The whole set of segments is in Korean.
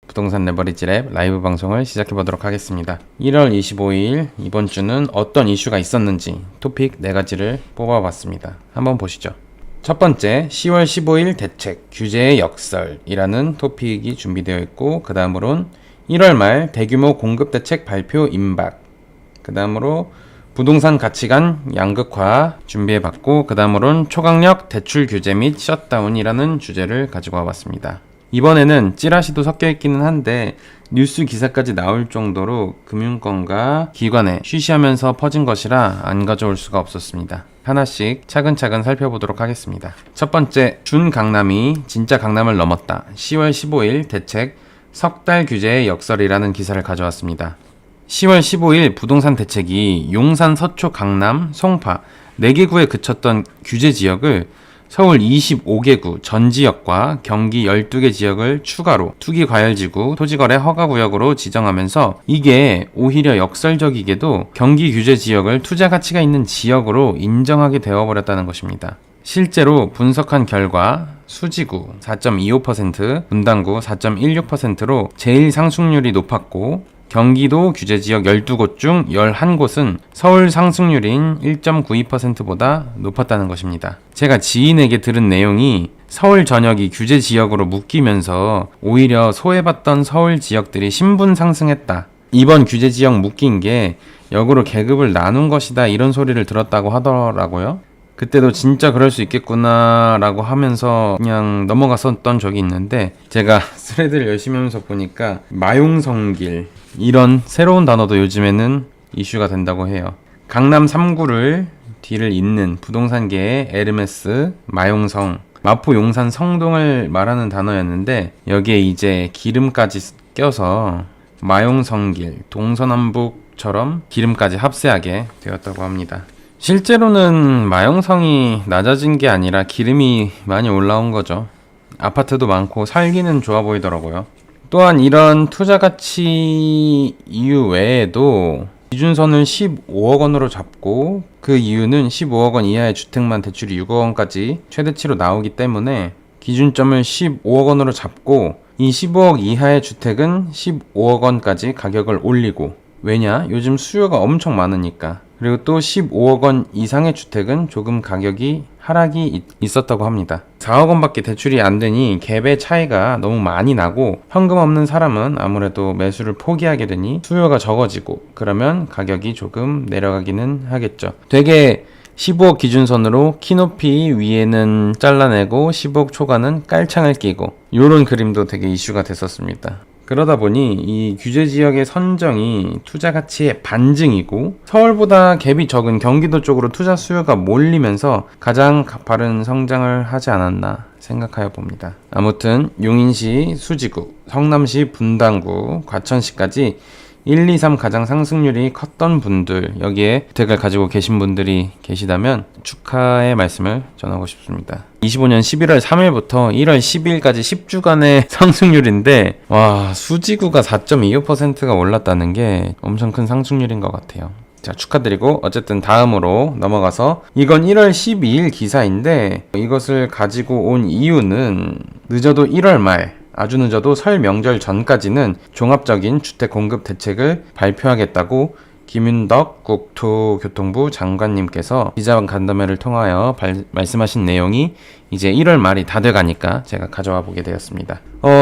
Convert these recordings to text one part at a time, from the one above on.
부동산 레버리지랩 라이브 방송을 시작해 보도록 하겠습니다. 1월 25일 이번 주는 어떤 이슈가 있었는지 토픽 4가지를 뽑아봤습니다. 한번 보시죠. 첫 번째, 10월 15일 대책 규제의 역설이라는 토픽이 준비되어 있고, 그 다음으론 1월 말 대규모 공급 대책 발표 임박, 그 다음으로 부동산 가치관 양극화 준비해봤고, 그 다음으론 초강력 대출 규제 및 셧다운이라는 주제를 가지고 와봤습니다. 이번에는 찌라시도 섞여 있기는 한데 뉴스 기사까지 나올 정도로 금융권과 기관에 쉬쉬하면서 퍼진 것이라 안 가져올 수가 없었습니다. 하나씩 차근차근 살펴보도록 하겠습니다. 첫 번째, 준 강남이 진짜 강남을 넘었다. 10월 15일 대책 석 달 규제의 역설이라는 기사를 가져왔습니다. 10월 15일 부동산 대책이 용산, 서초, 강남, 송파 4개 구에 그쳤던 규제 지역을 서울 25개구 전 지역과 경기 12개 지역을 추가로 투기과열지구, 토지거래 허가구역으로 지정하면서 이게 오히려 역설적이게도 경기 규제 지역을 투자 가치가 있는 지역으로 인정하게 되어버렸다는 것입니다. 실제로 분석한 결과 수지구 4.25%, 분당구 4.16%로 제일 상승률이 높았고, 경기도 규제지역 12곳 중 11곳은 서울 상승률인 1.92%보다 높았다는 것입니다. 제가 지인에게 들은 내용이 서울 전역이 규제지역으로 묶이면서 오히려 소외받던 서울 지역들이 신분 상승했다. 이번 규제지역 묶인 게 역으로 계급을 나눈 것이다, 이런 소리를 들었다고 하더라고요. 그때도 진짜 그럴 수 있겠구나 라고 하면서 그냥 넘어갔었던 적이 있는데, 제가 스레드를 열심히 하면서 보니까 마용성길 이런 새로운 단어도 요즘에는 이슈가 된다고 해요. 강남 3구를 뒤를 잇는 부동산계의 에르메스, 마용성, 마포, 용산, 성동을 말하는 단어였는데 여기에 이제 기름까지 껴서 마용성길, 동서남북처럼 기름까지 합세하게 되었다고 합니다. 실제로는 마용성이 낮아진 게 아니라 기름이 많이 올라온 거죠. 아파트도 많고 살기는 좋아 보이더라고요. 또한 이런 투자 가치 이유 외에도 기준선을 15억 원으로 잡고, 그 이유는 15억 원 이하의 주택만 대출이 6억 원까지 최대치로 나오기 때문에 기준점을 15억 원으로 잡고, 이 15억 이하의 주택은 15억 원까지 가격을 올리고, 왜냐? 요즘 수요가 엄청 많으니까. 그리고 또 15억 원 이상의 주택은 조금 가격이 하락이 있었다고 합니다. 4억 원밖에 대출이 안 되니 갭의 차이가 너무 많이 나고, 현금 없는 사람은 아무래도 매수를 포기하게 되니 수요가 적어지고, 그러면 가격이 조금 내려가기는 하겠죠. 되게 15억 기준선으로 키높이 위에는 잘라내고 15억 초과는 깔창을 끼고, 이런 그림도 되게 이슈가 됐었습니다. 그러다 보니 이 규제 지역의 선정이 투자 가치의 반증이고, 서울보다 갭이 적은 경기도 쪽으로 투자 수요가 몰리면서 가장 가파른 성장을 하지 않았나 생각하여 봅니다. 아무튼 용인시 수지구, 성남시 분당구, 과천시까지 1, 2, 3 가장 상승률이 컸던 분들, 여기에 주택을 가지고 계신 분들이 계시다면 축하의 말씀을 전하고 싶습니다. 25년 11월 3일부터 1월 12일까지 10주간의 상승률인데, 와, 수지구가 4.25%가 올랐다는 게 엄청 큰 상승률인 것 같아요. 자, 축하드리고 어쨌든 다음으로 넘어가서, 이건 1월 12일 기사인데 이것을 가지고 온 이유는 늦어도 1월 말, 아주 늦어도 설 명절 전까지는 종합적인 주택 공급 대책을 발표하겠다고 김윤덕 국토교통부 장관님께서 기자간담회를 통하여 말씀하신 내용이 이제 1월 말이 다 돼가니까 제가 가져와 보게 되었습니다.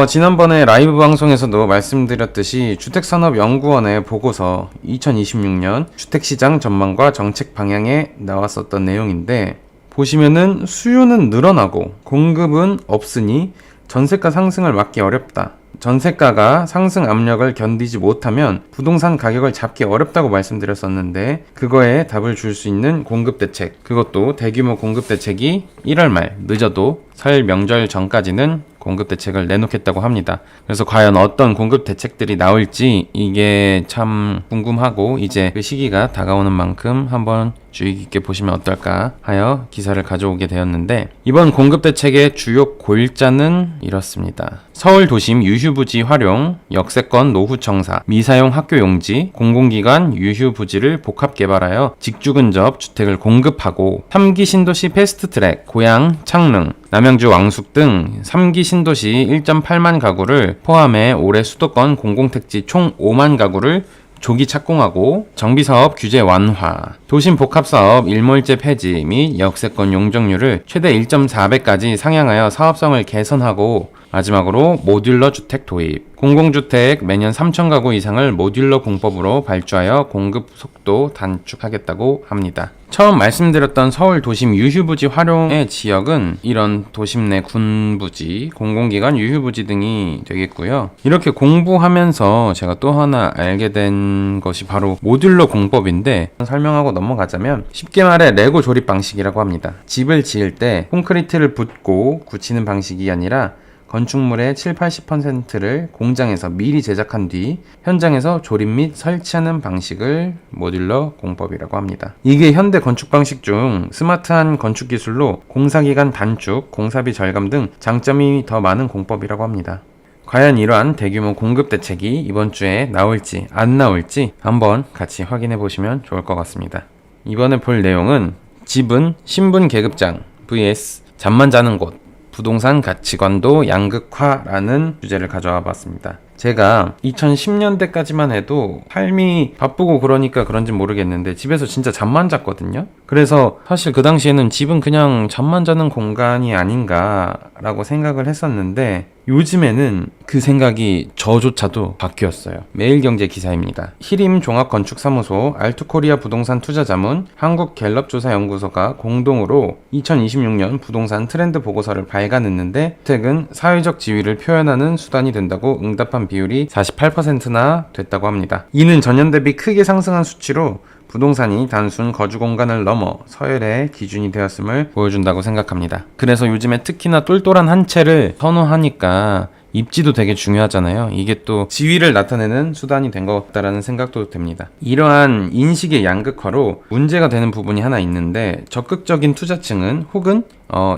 지난번에 라이브 방송에서도 말씀드렸듯이 주택산업연구원의 보고서 2026년 주택시장 전망과 정책 방향에 나왔었던 내용인데, 보시면은 수요는 늘어나고 공급은 없으니 전세가 상승을 막기 어렵다. 전세가가 상승 압력을 견디지 못하면 부동산 가격을 잡기 어렵다고 말씀드렸었는데, 그거에 답을 줄 수 있는 공급 대책, 그것도 대규모 공급 대책이 1월 말, 늦어도 설 명절 전까지는 공급 대책을 내놓겠다고 합니다. 그래서 과연 어떤 공급 대책들이 나올지 이게 참 궁금하고, 이제 그 시기가 다가오는 만큼 한번 주의 깊게 보시면 어떨까 하여 기사를 가져오게 되었는데, 이번 공급대책의 주요 골자는 이렇습니다. 서울 도심 유휴부지 활용, 역세권 노후 청사, 미사용 학교 용지, 공공기관 유휴부지를 복합 개발하여 직주 근접 주택을 공급하고, 3기 신도시 패스트트랙, 고양, 창릉, 남양주 왕숙 등 3기 신도시 1.8만 가구를 포함해 올해 수도권 공공택지 총 5만 가구를 조기 착공하고, 정비사업 규제 완화, 도심 복합사업 일몰제 폐지 및 역세권 용적률을 최대 1.4배까지 상향하여 사업성을 개선하고, 마지막으로 모듈러 주택 도입, 공공주택 매년 3,000가구 이상을 모듈러 공법으로 발주하여 공급 속도 단축하겠다고 합니다. 처음 말씀드렸던 서울 도심 유휴부지 활용의 지역은 이런 도심 내 군부지, 공공기관 유휴부지 등이 되겠고요. 이렇게 공부하면서 제가 또 하나 알게 된 것이 바로 모듈러 공법인데, 설명하고 넘어가자면 쉽게 말해 레고 조립 방식이라고 합니다. 집을 지을 때 콘크리트를 붓고 굳히는 방식이 아니라 건축물의 7-80%를 공장에서 미리 제작한 뒤 현장에서 조립 및 설치하는 방식을 모듈러 공법이라고 합니다. 이게 현대 건축 방식 중 스마트한 건축 기술로 공사기간 단축, 공사비 절감 등 장점이 더 많은 공법이라고 합니다. 과연 이러한 대규모 공급 대책이 이번 주에 나올지 안 나올지 한번 같이 확인해 보시면 좋을 것 같습니다. 이번에 볼 내용은 집은 신분 계급장 vs 잠만 자는 곳, 부동산 가치관도 양극화라는 주제를 가져와 봤습니다. 제가 2010년대까지만 해도 삶이 바쁘고 그러니까 그런지 모르겠는데 집에서 진짜 잠만 잤거든요. 그래서 사실 그 당시에는 집은 그냥 잠만 자는 공간이 아닌가라고 생각을 했었는데, 요즘에는 그 생각이 저조차도 바뀌었어요. 매일경제 기사입니다. 히림 종합건축사무소, 알투코리아 부동산 투자자문, 한국갤럽조사연구소가 공동으로 2026년 부동산 트렌드 보고서를 발간했는데, 주택은 사회적 지위를 표현하는 수단이 된다고 응답한 비율이 48%나 됐다고 합니다. 이는 전년 대비 크게 상승한 수치로 부동산이 단순 거주 공간을 넘어 서열의 기준이 되었음을 보여준다고 생각합니다. 그래서 요즘에 특히나 똘똘한 한 채를 선호하니까 입지도 되게 중요하잖아요. 이게 또 지위를 나타내는 수단이 된 것 같다라는 생각도 듭니다. 이러한 인식의 양극화로 문제가 되는 부분이 하나 있는데, 적극적인 투자층은 혹은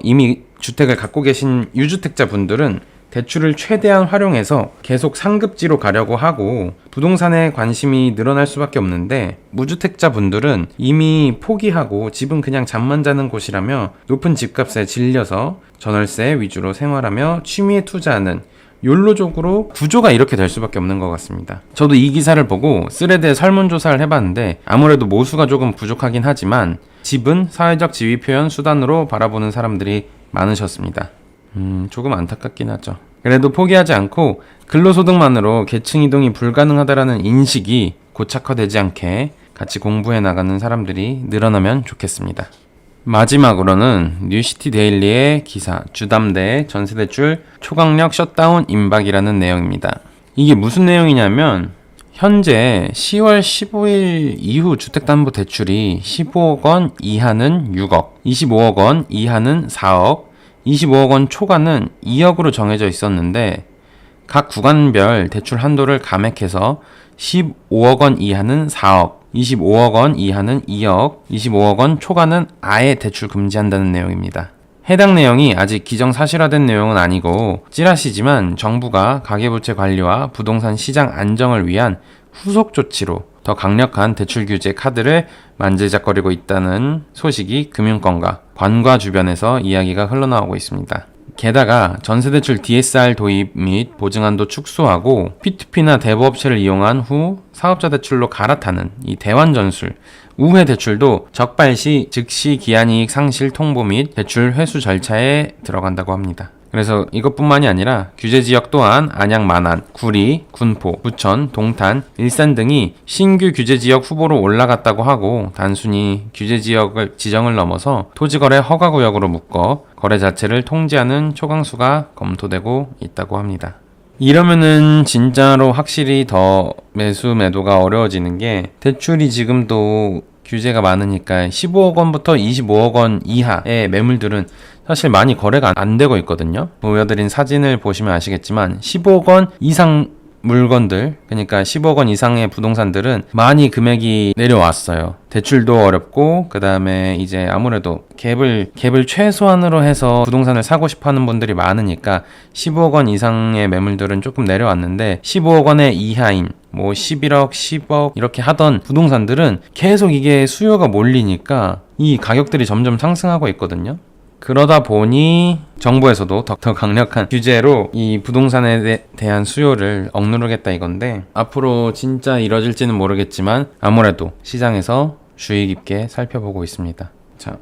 이미 주택을 갖고 계신 유주택자 분들은 대출을 최대한 활용해서 계속 상급지로 가려고 하고 부동산에 관심이 늘어날 수밖에 없는데, 무주택자 분들은 이미 포기하고 집은 그냥 잠만 자는 곳이라며 높은 집값에 질려서 전월세 위주로 생활하며 취미에 투자하는 욜로적으로 구조가 이렇게 될 수밖에 없는 것 같습니다. 저도 이 기사를 보고 스레드에 설문조사를 해봤는데 아무래도 모수가 조금 부족하긴 하지만 집은 사회적 지위 표현 수단으로 바라보는 사람들이 많으셨습니다. 조금 안타깝긴 하죠. 그래도 포기하지 않고 근로소득만으로 계층 이동이 불가능하다라는 인식이 고착화되지 않게 같이 공부해 나가는 사람들이 늘어나면 좋겠습니다. 마지막으로는 뉴시티 데일리의 기사, 주담대 전세대출 초강력 셧다운 임박이라는 내용입니다. 이게 무슨 내용이냐면, 현재 10월 15일 이후 주택담보대출이 15억 원 이하는 6억, 25억 원 이하는 4억, 25억 원 초과는 2억으로 정해져 있었는데, 각 구간별 대출 한도를 감액해서 15억 원 이하는 4억, 25억 원 이하는 2억, 25억 원 초과는 아예 대출 금지한다는 내용입니다. 해당 내용이 아직 기정사실화된 내용은 아니고 찌라시지만 정부가 가계부채 관리와 부동산 시장 안정을 위한 후속 조치로 더 강력한 대출 규제 카드를 만지작거리고 있다는 소식이 금융권과 관과 주변에서 이야기가 흘러나오고 있습니다. 게다가 전세대출 DSR 도입 및 보증한도 축소하고 P2P나 대부업체를 이용한 후 사업자 대출로 갈아타는 이 대환전술, 우회 대출도 적발 시 즉시 기한이익 상실 통보 및 대출 회수 절차에 들어간다고 합니다. 그래서 이것뿐만이 아니라 규제지역 또한 안양, 만안, 구리, 군포, 부천, 동탄, 일산 등이 신규 규제지역 후보로 올라갔다고 하고, 단순히 규제지역을 지정을 넘어서 토지거래 허가구역으로 묶어 거래 자체를 통제하는 초강수가 검토되고 있다고 합니다. 이러면은 진짜로 확실히 더 매도가 어려워지는 게, 대출이 지금도 규제가 많으니까 15억 원부터 25억 원 이하의 매물들은 사실 많이 거래가 안 되고 있거든요. 보여드린 사진을 보시면 아시겠지만 15억 원 이상 물건들, 그러니까 10억 원 이상의 부동산들은 많이 금액이 내려왔어요. 대출도 어렵고, 그 다음에 이제 아무래도 갭을 최소한으로 해서 부동산을 사고 싶어 하는 분들이 많으니까 15억 원 이상의 매물들은 조금 내려왔는데, 15억 원의 이하인, 뭐 11억, 10억 이렇게 하던 부동산들은 계속 이게 수요가 몰리니까 이 가격들이 점점 상승하고 있거든요. 그러다 보니 정부에서도 더 강력한 규제로 이 부동산에 대한 수요를 억누르겠다 이건데, 앞으로 진짜 이뤄질지는 모르겠지만 아무래도 시장에서 주의 깊게 살펴보고 있습니다. 자,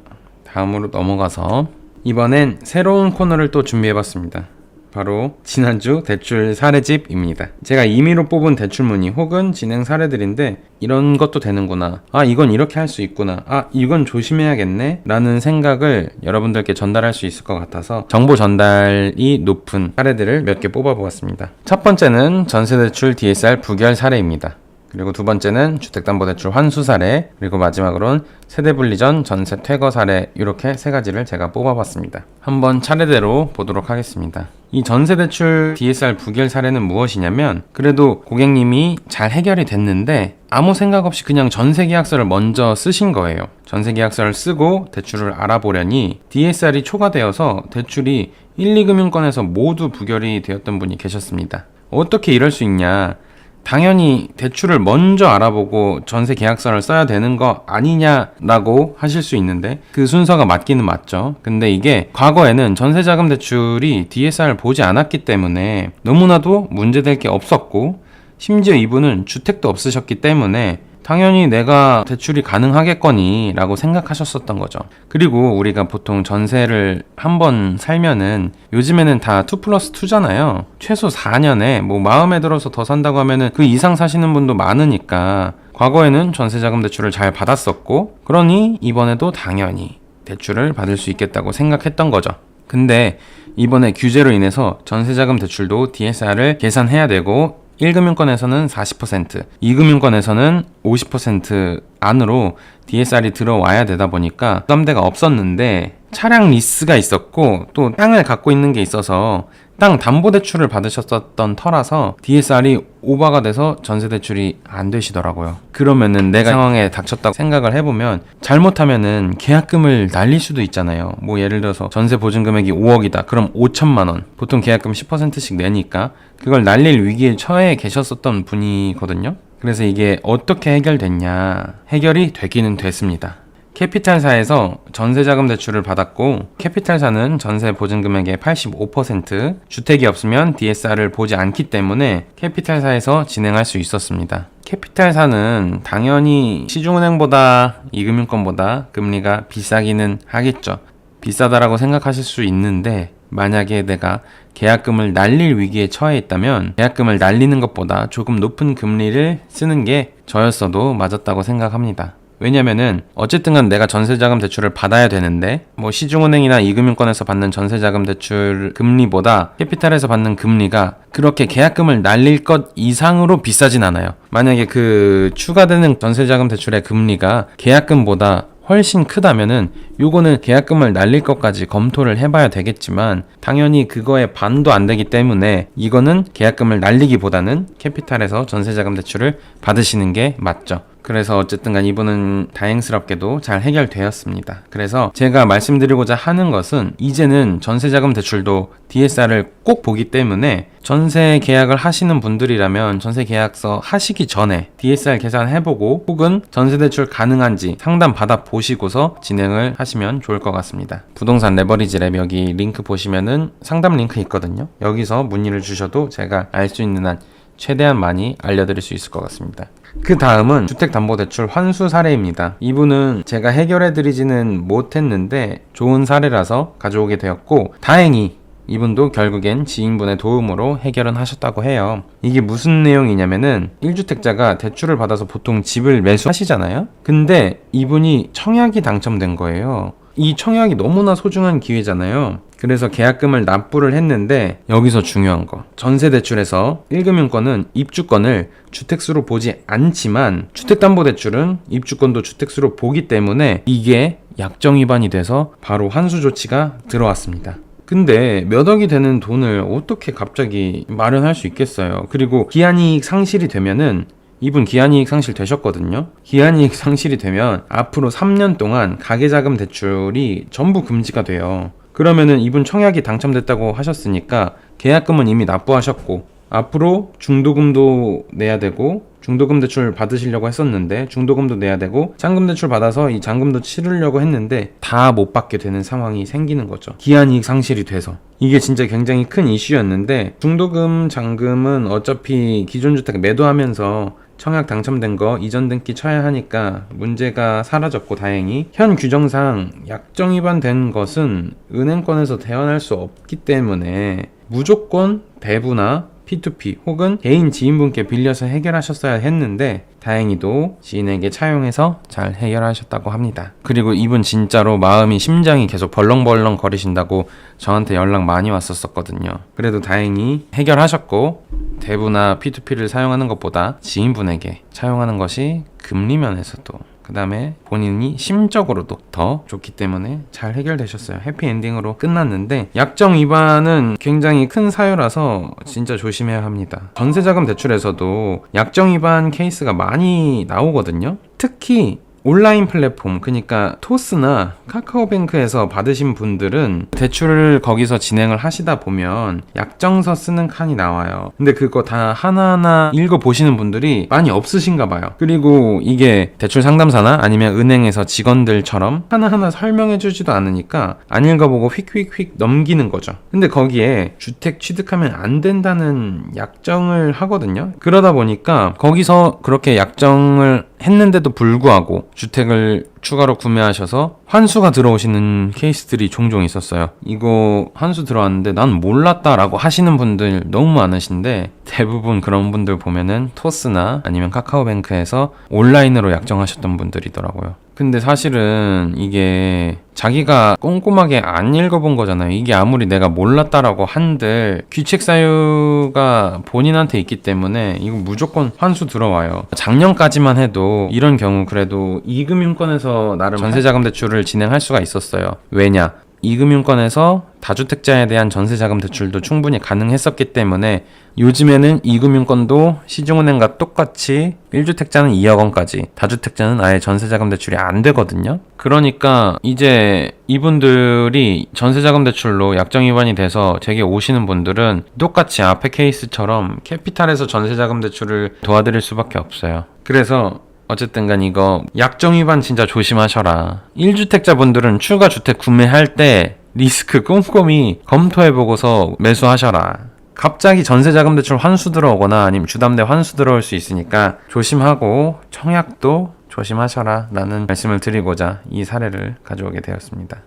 다음으로 넘어가서 이번엔 새로운 코너를 또 준비해봤습니다. 바로 지난주 대출 사례집입니다. 제가 임의로 뽑은 대출 문의 혹은 진행 사례들인데, 이런 것도 되는구나, 아 이건 이렇게 할 수 있구나, 아 이건 조심해야겠네 라는 생각을 여러분들께 전달할 수 있을 것 같아서 정보 전달이 높은 사례들을 몇 개 뽑아보았습니다. 첫 번째는 전세대출 DSR 부결 사례입니다. 그리고 두 번째는 주택담보대출 환수 사례, 그리고 마지막으로는 세대분리 전 전세 퇴거 사례, 이렇게 세 가지를 제가 뽑아봤습니다. 한번 차례대로 보도록 하겠습니다. 이 전세대출 DSR 부결 사례는 무엇이냐면, 그래도 고객님이 잘 해결이 됐는데 아무 생각 없이 그냥 전세계약서를 먼저 쓰신 거예요. 전세계약서를 쓰고 대출을 알아보려니 DSR이 초과되어서 대출이 1, 2금융권에서 모두 부결이 되었던 분이 계셨습니다. 어떻게 이럴 수 있냐, 당연히 대출을 먼저 알아보고 전세 계약서를 써야 되는 거 아니냐라고 하실 수 있는데, 그 순서가 맞기는 맞죠. 근데 이게 과거에는 전세자금 대출이 DSR을 보지 않았기 때문에 너무나도 문제될 게 없었고, 심지어 이분은 주택도 없으셨기 때문에 당연히 내가 대출이 가능하겠거니 라고 생각하셨었던 거죠. 그리고 우리가 보통 전세를 한번 살면은 요즘에는 다 2+2잖아요. 최소 4년에 뭐 마음에 들어서 더 산다고 하면은 그 이상 사시는 분도 많으니까, 과거에는 전세자금 대출을 잘 받았었고, 그러니 이번에도 당연히 대출을 받을 수 있겠다고 생각했던 거죠. 근데 이번에 규제로 인해서 전세자금 대출도 DSR을 계산해야 되고, 1금융권에서는 40%, 2금융권에서는 50% 안으로 DSR이 들어와야 되다 보니까 부담대가 없었는데, 차량 리스가 있었고 또 땅을 갖고 있는 게 있어서 땅 담보대출을 받으셨었던 터라서 DSR이 오버가 돼서 전세대출이 안 되시더라고요. 그러면은 내가 상황에 닥쳤다고 생각을 해보면, 잘못하면은 계약금을 날릴 수도 있잖아요. 뭐 예를 들어서 전세 보증금액이 5억이다. 그럼 5천만 원. 보통 계약금 10%씩 내니까 그걸 날릴 위기에 처해 계셨었던 분이거든요. 그래서 이게 어떻게 해결됐냐? 해결이 되기는 됐습니다. 캐피탈사에서 전세자금 대출을 받았고, 캐피탈사는 전세 보증금액의 85%, 주택이 없으면 DSR을 보지 않기 때문에 캐피탈사에서 진행할 수 있었습니다. 캐피탈사는 당연히 시중은행보다, 이금융권보다 금리가 비싸기는 하겠죠. 비싸다라고 생각하실 수 있는데, 만약에 내가 계약금을 날릴 위기에 처해 있다면 계약금을 날리는 것보다 조금 높은 금리를 쓰는 게 저였어도 맞았다고 생각합니다. 왜냐면은 어쨌든 내가 전세자금 대출을 받아야 되는데, 뭐 시중은행이나 이금융권에서 받는 전세자금 대출 금리보다 캐피탈에서 받는 금리가 그렇게 계약금을 날릴 것 이상으로 비싸진 않아요. 만약에 그 추가되는 전세자금 대출의 금리가 계약금보다 훨씬 크다면은 요거는 계약금을 날릴 것까지 검토를 해봐야 되겠지만, 당연히 그거의 반도 안 되기 때문에 이거는 계약금을 날리기보다는 캐피탈에서 전세자금 대출을 받으시는 게 맞죠. 그래서 어쨌든 간 이분은 다행스럽게도 잘 해결되었습니다. 그래서 제가 말씀드리고자 하는 것은, 이제는 전세자금 대출도 DSR을 꼭 보기 때문에 전세 계약을 하시는 분들이라면 전세 계약서 하시기 전에 DSR 계산해보고, 혹은 전세대출 가능한지 상담 받아보시고서 진행을 하시면 좋을 것 같습니다. 부동산 레버리지 랩 여기 링크 보시면은 상담 링크 있거든요. 여기서 문의를 주셔도 제가 알 수 있는 한 최대한 많이 알려드릴 수 있을 것 같습니다. 그 다음은 주택담보대출 환수 사례입니다. 이분은 제가 해결해드리지는 못했는데 좋은 사례라서 가져오게 되었고, 다행히 이분도 결국엔 지인분의 도움으로 해결은 하셨다고 해요. 이게 무슨 내용이냐면은, 1주택자가 대출을 받아서 보통 집을 매수하시잖아요. 근데 이분이 청약이 당첨된 거예요. 이 청약이 너무나 소중한 기회잖아요. 그래서 계약금을 납부를 했는데, 여기서 중요한 거, 전세대출에서 1금융권은 입주권을 주택수로 보지 않지만 주택담보대출은 입주권도 주택수로 보기 때문에 이게 약정 위반이 돼서 바로 환수 조치가 들어왔습니다. 근데 몇 억이 되는 돈을 어떻게 갑자기 마련할 수 있겠어요. 그리고 기한이익 상실이 되면은 이분 기한이익 상실 되셨거든요. 기한이익 상실이 되면 앞으로 3년 동안 가계자금 대출이 전부 금지가 돼요. 그러면은 이분 청약이 당첨됐다고 하셨으니까 계약금은 이미 납부하셨고 앞으로 중도금도 내야 되고 중도금 대출 받으시려고 했었는데 중도금도 내야 되고 잔금 대출 받아서 이 잔금도 치르려고 했는데 다 못 받게 되는 상황이 생기는 거죠. 기한이익 상실이 돼서. 이게 진짜 굉장히 큰 이슈였는데 중도금, 잔금은 어차피 기존 주택 매도하면서 청약 당첨된 거 이전 등기 쳐야 하니까 문제가 사라졌고 다행히 현 규정상 약정 위반된 것은 은행권에서 대환할 수 없기 때문에 무조건 배부나 P2P 혹은 개인 지인분께 빌려서 해결하셨어야 했는데 다행히도 지인에게 차용해서 잘 해결하셨다고 합니다. 그리고 이분 진짜로 심장이 계속 벌렁벌렁 거리신다고 저한테 연락 많이 왔었거든요. 그래도 다행히 해결하셨고 대부나 P2P를 사용하는 것보다 지인분에게 차용하는 것이 금리 면에서도 그 다음에 본인이 심적으로도 더 좋기 때문에 잘 해결되셨어요. 해피엔딩으로 끝났는데 약정 위반은 굉장히 큰 사유라서 진짜 조심해야 합니다. 전세자금 대출에서도 약정 위반 케이스가 많이 나오거든요. 특히 온라인 플랫폼, 그러니까 토스나 카카오뱅크에서 받으신 분들은 대출을 거기서 진행을 하시다 보면 약정서 쓰는 칸이 나와요. 근데 그거 다 하나하나 읽어보시는 분들이 많이 없으신가 봐요. 그리고 이게 대출 상담사나 아니면 은행에서 직원들처럼 하나하나 설명해주지도 않으니까 안 읽어보고 휙휙휙 넘기는 거죠. 근데 거기에 주택 취득하면 안 된다는 약정을 하거든요. 그러다 보니까 거기서 그렇게 약정을 했는데도 불구하고 주택을 추가로 구매하셔서 환수가 들어오시는 케이스들이 종종 있었어요. 이거 환수 들어왔는데 난 몰랐다라고 하시는 분들 너무 많으신데 대부분 그런 분들 보면은 토스나 아니면 카카오뱅크에서 온라인으로 약정하셨던 분들이더라고요. 근데 사실은 이게 자기가 꼼꼼하게 안 읽어본 거잖아요. 이게 아무리 내가 몰랐다라고 한들 귀책 사유가 본인한테 있기 때문에 이거 무조건 환수 들어와요. 작년까지만 해도 이런 경우 그래도 이금융권에서 나름 전세자금 대출을 진행할 수가 있었어요. 왜냐? 이금융권에서 다주택자에 대한 전세자금 대출도 충분히 가능했었기 때문에 요즘에는 이금융권도 시중은행과 똑같이 1주택자는 2억 원까지, 다주택자는 아예 전세자금 대출이 안 되거든요. 그러니까 이제 이분들이 전세자금 대출로 약정 위반이 돼서 제게 오시는 분들은 똑같이 앞에 케이스처럼 캐피탈에서 전세자금 대출을 도와드릴 수밖에 없어요. 그래서 어쨌든 간 이거 약정 위반 진짜 조심하셔라. 1주택자 분들은 추가 주택 구매할 때 리스크 꼼꼼히 검토해보고서 매수하셔라. 갑자기 전세자금 대출 환수 들어오거나 아니면 주담대 환수 들어올 수 있으니까 조심하고 청약도 조심하셔라 라는 말씀을 드리고자 이 사례를 가져오게 되었습니다.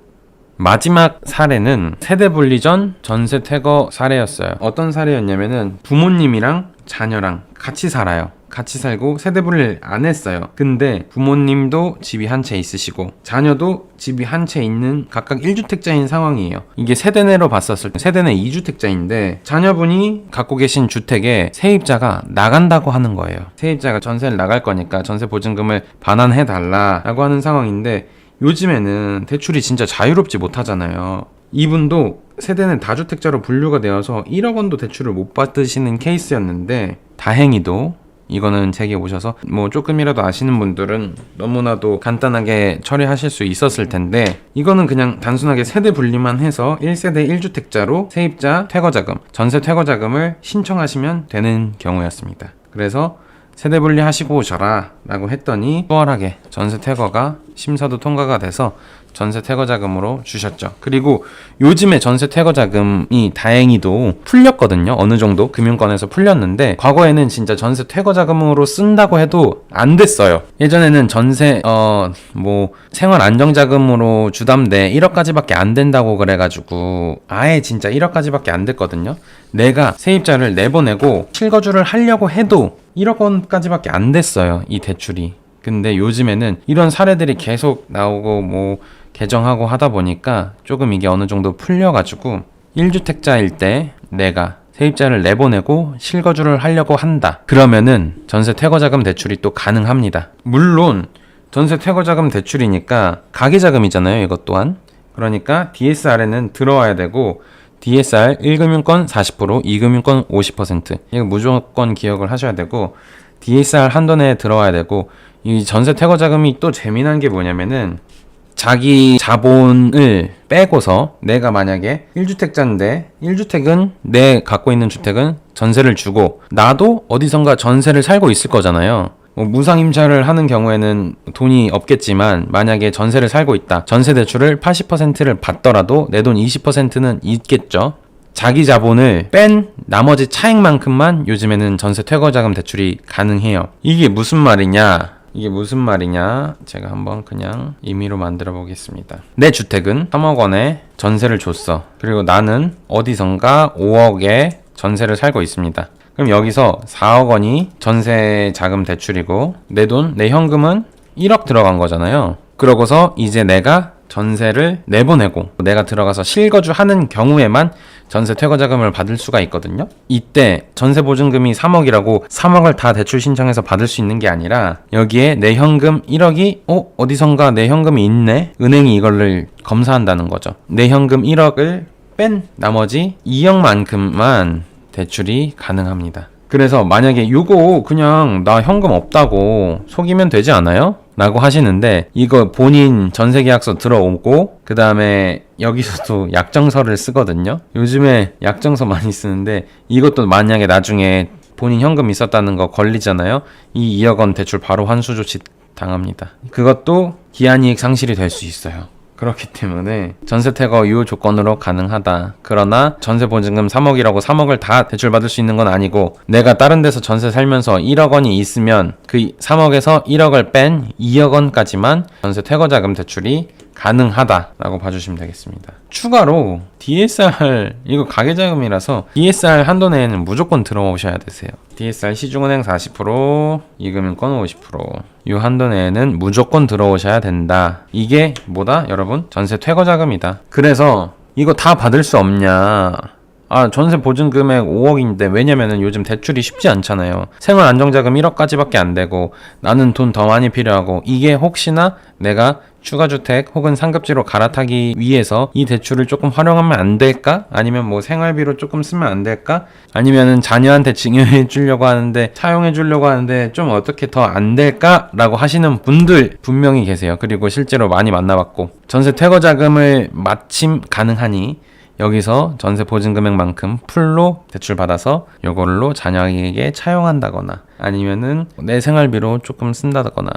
마지막 사례는 세대분리 전 전세 퇴거 사례였어요. 어떤 사례였냐면은 부모님이랑 자녀랑 같이 살아요. 같이 살고 세대분리를 안 했어요. 근데 부모님도 집이 한 채 있으시고 자녀도 집이 한 채 있는 각각 1주택자인 상황이에요. 이게 세대내로 봤었을 때 세대내 2주택자인데 자녀분이 갖고 계신 주택에 세입자가 나간다고 하는 거예요. 세입자가 전세를 나갈 거니까 전세 보증금을 반환해 달라라고 하는 상황인데 요즘에는 대출이 진짜 자유롭지 못하잖아요. 이분도 세대는 다주택자로 분류가 되어서 1억 원도 대출을 못 받으시는 케이스였는데 다행히도 이거는 제게 오셔서 뭐 조금이라도 아시는 분들은 너무나도 간단하게 처리하실 수 있었을 텐데 이거는 그냥 단순하게 세대 분리만 해서 1세대 1주택자로 세입자 퇴거자금, 전세 퇴거자금을 신청하시면 되는 경우였습니다. 그래서 세대 분리하시고 오셔라 라고 했더니 수월하게 전세 퇴거가 심사도 통과가 돼서 전세 퇴거자금으로 주셨죠. 그리고 요즘에 전세 퇴거자금이 다행히도 풀렸거든요. 어느 정도 금융권에서 풀렸는데 과거에는 진짜 전세 퇴거자금으로 쓴다고 해도 안 됐어요. 예전에는 전세 생활 안정자금으로 주담대 1억까지밖에 안 된다고 그래가지고 아예 진짜 1억까지밖에 안 됐거든요. 내가 세입자를 내보내고 실거주를 하려고 해도 1억 원까지밖에 안 됐어요. 이 대출이. 근데 요즘에는 이런 사례들이 계속 나오고 개정하고 하다 보니까 조금 이게 어느 정도 풀려가지고 1주택자일 때 내가 세입자를 내보내고 실거주를 하려고 한다. 그러면은 전세 퇴거자금 대출이 또 가능합니다. 물론 전세 퇴거자금 대출이니까 가계자금이잖아요. 이것 또한. 그러니까 DSR에는 들어와야 되고 DSR 1금융권 40%, 2금융권 50%. 이거 무조건 기억을 하셔야 되고, DSR 한도 내에 들어와야 되고, 이 전세 퇴거 자금이 또 재미난 게 뭐냐면은, 자기 자본을 빼고서 내가 만약에 1주택자인데 1주택은 내 갖고 있는 주택은 전세를 주고 나도 어디선가 전세를 살고 있을 거잖아요. 뭐 무상임차를 하는 경우에는 돈이 없겠지만 만약에 전세를 살고 있다. 전세 대출을 80%를 받더라도 내 돈 20%는 있겠죠. 자기 자본을 뺀 나머지 차액만큼만 요즘에는 전세 퇴거자금 대출이 가능해요. 이게 무슨 말이냐? 제가 한번 그냥 임의로 만들어 보겠습니다. 내 주택은 3억 원에 전세를 줬어. 그리고 나는 어디선가 5억에 전세를 살고 있습니다. 그럼 여기서 4억 원이 전세 자금 대출이고 내 현금은 1억 들어간 거잖아요. 그러고서 이제 내가 전세를 내보내고 내가 들어가서 실거주 하는 경우에만 전세 퇴거 자금을 받을 수가 있거든요. 이때 전세 보증금이 3억이라고 3억을 다 대출 신청해서 받을 수 있는 게 아니라 여기에 내 현금 1억이 어디선가 내 현금이 있네? 은행이 이거를 검사한다는 거죠. 내 현금 1억을 뺀 나머지 2억만큼만 대출이 가능합니다. 그래서 만약에 이거 그냥 나 현금 없다고 속이면 되지 않아요? 라고 하시는데 이거 본인 전세계약서 들어오고 그 다음에 여기서도 약정서를 쓰거든요. 요즘에 약정서 많이 쓰는데 이것도 만약에 나중에 본인 현금 있었다는 거 걸리잖아요. 이 2억 원 대출 바로 환수 조치 당합니다. 그것도 기한이익 상실이 될 수 있어요. 그렇기 때문에 전세 퇴거 이 조건으로 가능하다. 그러나 전세 보증금 3억이라고 3억을 다 대출받을 수 있는 건 아니고 내가 다른 데서 전세 살면서 1억 원이 있으면 그 3억에서 1억을 뺀 2억 원까지만 전세 퇴거 자금 대출이 가능하다라고 봐주시면 되겠습니다. 추가로 DSR 이거 가계자금이라서 DSR 한도 내에는 무조건 들어오셔야 되세요. DSR 시중은행 40%, 이금융권 50%. 이 한도 내에는 무조건 들어오셔야 된다. 이게 뭐다? 여러분 전세 퇴거 자금이다. 그래서 이거 다 받을 수 없냐? 전세 보증금액 5억인데 왜냐면은 요즘 대출이 쉽지 않잖아요. 생활 안정자금 1억까지밖에 안 되고 나는 돈 더 많이 필요하고 이게 혹시나 내가 추가주택 혹은 상급지로 갈아타기 위해서 이 대출을 조금 활용하면 안 될까? 아니면 뭐 생활비로 조금 쓰면 안 될까? 아니면은 자녀한테 증여해 주려고 하는데 사용해 주려고 하는데 좀 어떻게 더 안 될까? 라고 하시는 분들 분명히 계세요. 그리고 실제로 많이 만나봤고 전세 퇴거 자금을 마침 가능하니 여기서 전세 보증금액만큼 풀로 대출받아서 요걸로 자녀에게 차용한다거나 아니면은 내 생활비로 조금 쓴다거나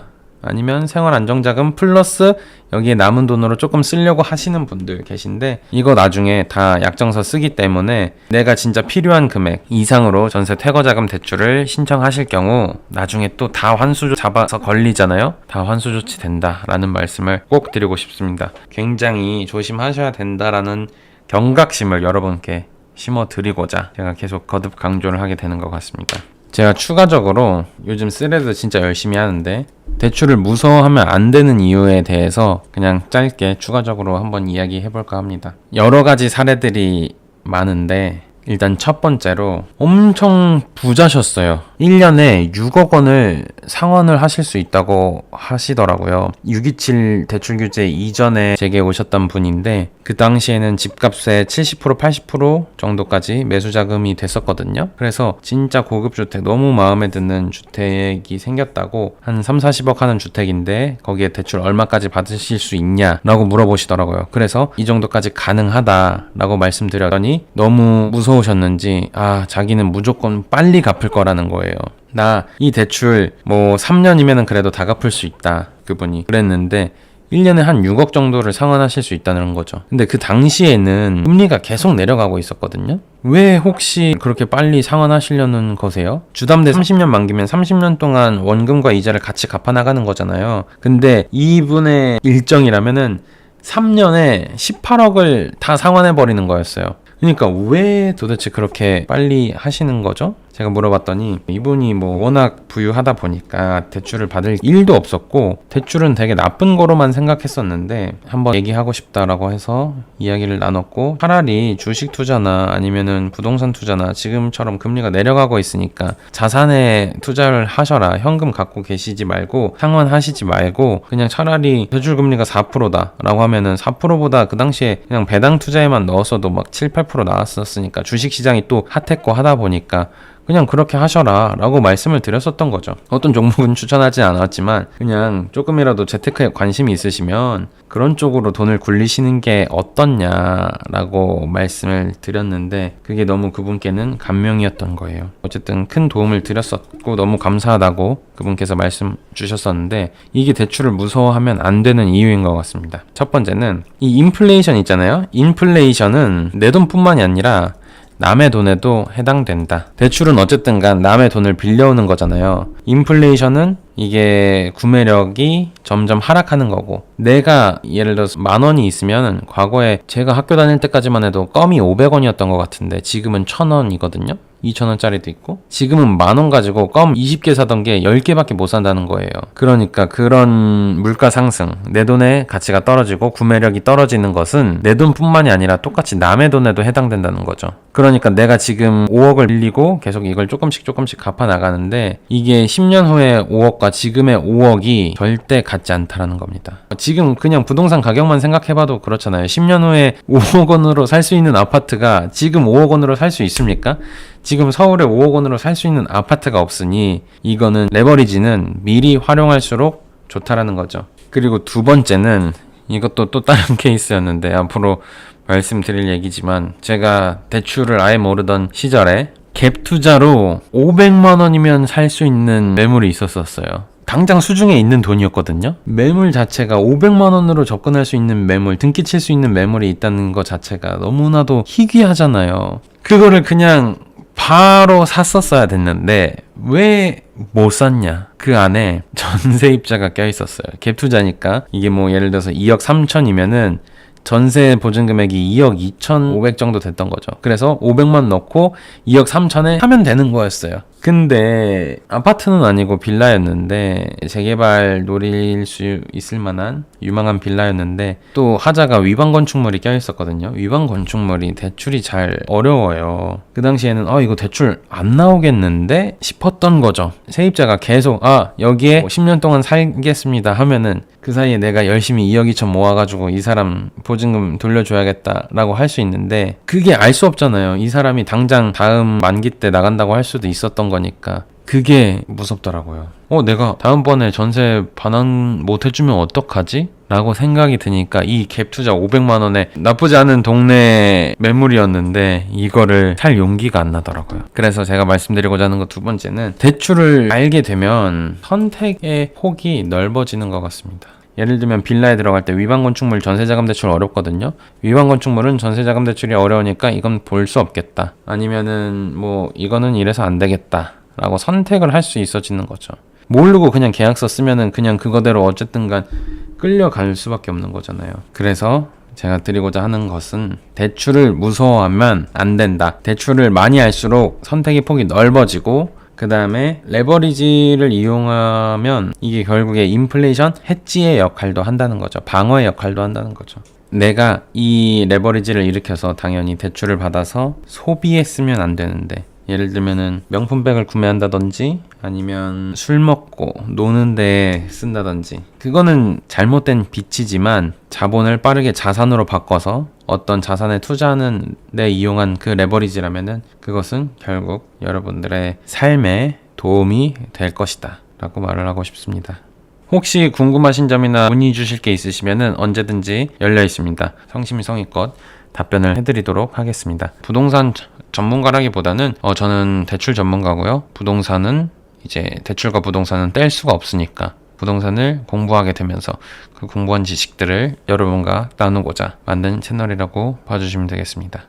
아니면 생활안정자금 플러스 여기에 남은 돈으로 조금 쓰려고 하시는 분들 계신데 이거 나중에 다 약정서 쓰기 때문에 내가 진짜 필요한 금액 이상으로 전세 퇴거자금 대출을 신청하실 경우 나중에 또 다 환수 잡아서 걸리잖아요. 다 환수 조치 된다라는 말씀을 꼭 드리고 싶습니다. 굉장히 조심하셔야 된다라는 경각심을 여러분께 심어드리고자 제가 계속 거듭 강조를 하게 되는 것 같습니다. 제가 추가적으로 요즘 스레드 진짜 열심히 하는데 대출을 무서워하면 안 되는 이유에 대해서 그냥 짧게 추가적으로 한번 이야기해볼까 합니다. 여러 가지 사례들이 많은데 일단 첫 번째로 엄청 부자셨어요. 1년에 6억 원을 상환을 하실 수 있다고 하시더라고요. 627 대출 규제 이전에 제게 오셨던 분인데 그 당시에는 집값의 70% 80% 정도까지 매수 자금이 됐었거든요. 그래서 진짜 고급 주택 너무 마음에 드는 주택이 생겼다고 한 3, 40억 하는 주택인데 거기에 대출 얼마까지 받으실 수 있냐 라고 물어보시더라고요. 그래서 이 정도까지 가능하다 라고 말씀드렸더니 너무 무서우셨는지 자기는 무조건 빨리 갚을 거라는 거예요. 나 이 대출 뭐 3년이면은 그래도 다 갚을 수 있다. 그분이 그랬는데 1년에 한 6억 정도를 상환하실 수 있다는 거죠. 근데 그 당시에는 금리가 계속 내려가고 있었거든요. 왜 혹시 그렇게 빨리 상환하시려는 거세요? 주담대 30년 만기면 30년 동안 원금과 이자를 같이 갚아나가는 거잖아요. 근데 이분의 일정이라면은 3년에 18억을 다 상환해버리는 거였어요. 그러니까 왜 도대체 그렇게 빨리 하시는 거죠? 제가 물어봤더니 이분이 뭐 워낙 부유하다 보니까 대출을 받을 일도 없었고 대출은 되게 나쁜 거로만 생각했었는데 한번 얘기하고 싶다라고 해서 이야기를 나눴고, 차라리 주식 투자나 아니면은 부동산 투자나 지금처럼 금리가 내려가고 있으니까 자산에 투자를 하셔라, 현금 갖고 계시지 말고 상환하시지 말고 그냥 차라리 대출 금리가 4%다 라고 하면은 4%보다 그 당시에 그냥 배당 투자에만 넣었어도 막 7, 8% 나왔었으니까, 주식시장이 또 핫했고 하다 보니까 그냥 그렇게 하셔라 라고 말씀을 드렸었던 거죠. 어떤 종목은 추천하지 않았지만 그냥 조금이라도 재테크에 관심이 있으시면 그런 쪽으로 돈을 굴리시는 게 어떻냐라고 말씀을 드렸는데, 그게 너무 그분께는 감명이었던 거예요. 어쨌든 큰 도움을 드렸었고 너무 감사하다고 그분께서 말씀 주셨었는데, 이게 대출을 무서워하면 안 되는 이유인 것 같습니다. 첫 번째는 이 인플레이션 있잖아요. 인플레이션은 내 돈뿐만이 아니라 남의 돈에도 해당된다. 대출은 어쨌든 간 남의 돈을 빌려오는 거잖아요. 인플레이션은 이게 구매력이 점점 하락하는 거고, 내가 예를 들어서 10,000원이 있으면 과거에 제가 학교 다닐 때까지만 해도 껌이 500원이었던 것 같은데 지금은 1,000원이거든요. 2,000원짜리도 있고, 지금은 10,000원 가지고 껌 20개 사던 게 10개밖에 못 산다는 거예요. 그러니까 그런 물가 상승, 내 돈의 가치가 떨어지고 구매력이 떨어지는 것은 내 돈뿐만이 아니라 똑같이 남의 돈에도 해당된다는 거죠. 그러니까 내가 지금 5억을 빌리고 계속 이걸 조금씩 갚아 나가는데, 이게 10년 후에 5억과 지금의 5억이 절대 같지 않다라는 겁니다. 지금 그냥 부동산 가격만 생각해봐도 그렇잖아요. 10년 후에 5억 원으로 살 수 있는 아파트가 지금 5억 원으로 살 수 있습니까? 지금 서울에 5억 원으로 살 수 있는 아파트가 없으니 이거는 레버리지는 미리 활용할수록 좋다라는 거죠. 그리고 두 번째는, 이것도 또 다른 케이스였는데 앞으로 말씀드릴 얘기지만, 제가 대출을 아예 모르던 시절에 갭 투자로 500만 원이면 살 수 있는 매물이 있었어요. 당장 수중에 있는 돈이었거든요. 매물 자체가 500만 원으로 접근할 수 있는 매물, 등기 칠 수 있는 매물이 있다는 것 자체가 너무나도 희귀하잖아요. 그거를 그냥 바로 샀었어야 됐는데 왜 못 샀냐? 그 안에 전세입자가 껴있었어요. 갭 투자니까 이게 뭐 예를 들어서 2억 3천이면은 전세 보증 금액이 2억 2,500 정도 됐던 거죠. 그래서 500만 넣고 2억 3천에 하면 되는 거였어요. 근데 아파트는 아니고 빌라였는데, 재개발 노릴 수 있을 만한 유망한 빌라였는데 또 하자가 위반 건축물이 껴있었거든요. 위반 건축물이 대출이 잘 어려워요. 그 당시에는 이거 대출 안 나오겠는데 싶었던 거죠. 세입자가 계속 여기에 10년 동안 살겠습니다 하면은 그 사이에 내가 열심히 2억 2천 모아가지고 이 사람 보증금 돌려줘야겠다라고 할 수 있는데, 그게 알 수 없잖아요. 이 사람이 당장 다음 만기 때 나간다고 할 수도 있었던 거니까 그게 무섭더라고요. 내가 다음번에 전세 반환 못 해주면 어떡하지? 라고 생각이 드니까 이 갭 투자 500만 원에 나쁘지 않은 동네 매물이었는데 이거를 살 용기가 안 나더라고요. 그래서 제가 말씀드리고자 하는 것 두 번째는, 대출을 알게 되면 선택의 폭이 넓어지는 것 같습니다. 예를 들면 빌라에 들어갈 때 위반 건축물 전세자금 대출 어렵거든요. 위반 건축물은 전세자금 대출이 어려우니까 이건 볼 수 없겠다. 아니면은 뭐 이거는 이래서 안 되겠다 라고 선택을 할 수 있어지는 거죠. 모르고 그냥 계약서 쓰면은 그냥 그거대로 어쨌든 간 끌려갈 수밖에 없는 거잖아요. 그래서 제가 드리고자 하는 것은, 대출을 무서워하면 안 된다. 대출을 많이 할수록 선택의 폭이 넓어지고, 그 다음에 레버리지를 이용하면 이게 결국에 인플레이션 해지의 역할도 한다는 거죠. 방어의 역할도 한다는 거죠. 내가 이 레버리지를 일으켜서 당연히 대출을 받아서 소비했으면 안 되는데, 예를 들면은 명품백을 구매한다든지 아니면 술 먹고 노는 데 쓴다든지, 그거는 잘못된 빚이지만 자본을 빠르게 자산으로 바꿔서 어떤 자산에 투자하는 데 이용한 그 레버리지라면은 그것은 결국 여러분들의 삶에 도움이 될 것이다 라고 말을 하고 싶습니다. 혹시 궁금하신 점이나 문의 주실 게 있으시면은 언제든지 열려 있습니다. 성심성의껏 답변을 해드리도록 하겠습니다. 부동산 전문가라기보다는 저는 대출 전문가고요. 부동산은 이제 대출과 부동산은 뗄 수가 없으니까 부동산을 공부하게 되면서 그 공부한 지식들을 여러분과 나누고자 만든 채널이라고 봐주시면 되겠습니다.